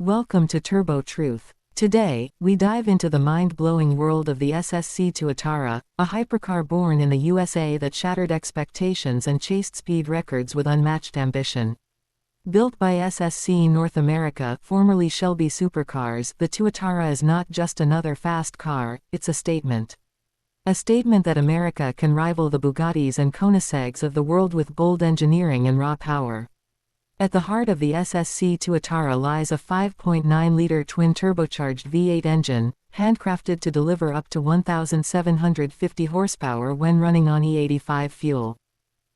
Welcome to Turbo Truth. Today, we dive into the mind-blowing world of the SSC Tuatara, a hypercar born in the USA that shattered expectations and chased speed records with unmatched ambition. Built by SSC North America, formerly Shelby Supercars, the Tuatara is not just another fast car, it's a statement. A statement that America can rival the Bugattis and Koenigseggs of the world with bold engineering and raw power. At the heart of the SSC Tuatara lies a 5.9-liter twin-turbocharged V8 engine, handcrafted to deliver up to 1,750 horsepower when running on E85 fuel.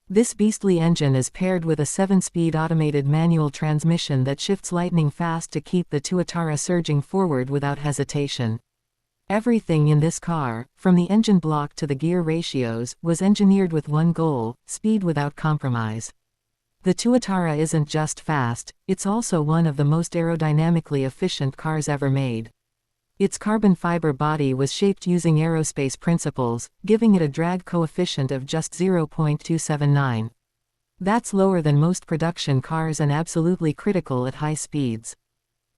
This beastly engine is paired with a 7-speed automated manual transmission that shifts lightning fast to keep the Tuatara surging forward without hesitation. Everything in this car, from the engine block to the gear ratios, was engineered with one goal: speed without compromise. The Tuatara isn't just fast, it's also one of the most aerodynamically efficient cars ever made. Its carbon fiber body was shaped using aerospace principles, giving it a drag coefficient of just 0.279. That's lower than most production cars and absolutely critical at high speeds.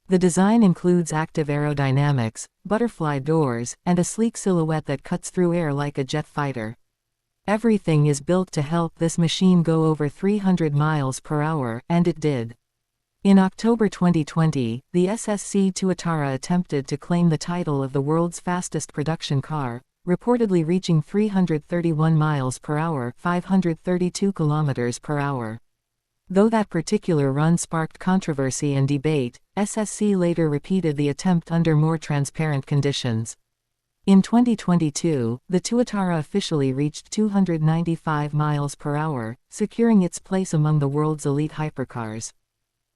The design includes active aerodynamics, butterfly doors, and a sleek silhouette that cuts through air like a jet fighter. Everything is built to help this machine go over 300 miles per hour, and it did. In October 2020, the SSC Tuatara attempted to claim the title of the world's fastest production car, reportedly reaching 331 miles per hour, 532 kilometers per hour. Though that particular run sparked controversy and debate, SSC later repeated the attempt under more transparent conditions. In 2022, the Tuatara officially reached 295 miles per hour, securing its place among the world's elite hypercars.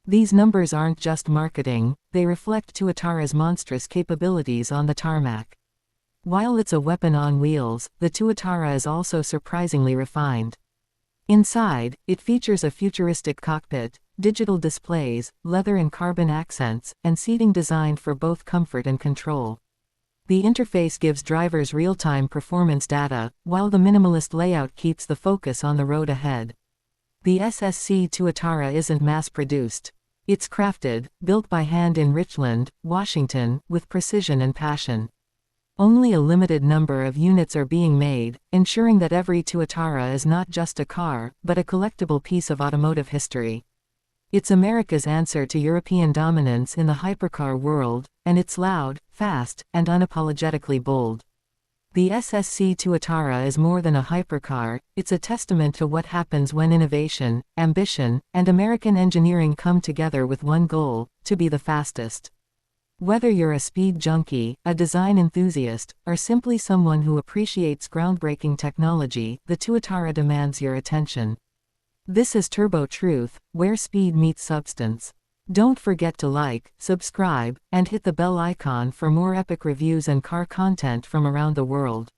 These numbers aren't just marketing, they reflect Tuatara's monstrous capabilities on the tarmac. While it's a weapon on wheels, the Tuatara is also surprisingly refined. Inside, it features a futuristic cockpit, digital displays, leather and carbon accents, and seating designed for both comfort and control. The interface gives drivers real-time performance data, while the minimalist layout keeps the focus on the road ahead. The SSC Tuatara isn't mass-produced. It's crafted, built by hand in Richland, Washington, with precision and passion. Only a limited number of units are being made, ensuring that every Tuatara is not just a car, but a collectible piece of automotive history. It's America's answer to European dominance in the hypercar world, and it's loud, fast, and unapologetically bold. The SSC Tuatara is more than a hypercar, it's a testament to what happens when innovation, ambition, and American engineering come together with one goal: to be the fastest. Whether you're a speed junkie, a design enthusiast, or simply someone who appreciates groundbreaking technology, the Tuatara demands your attention. This is Turbo Truth, where speed meets substance. Don't forget to like, subscribe, and hit the bell icon for more epic reviews and car content from around the world.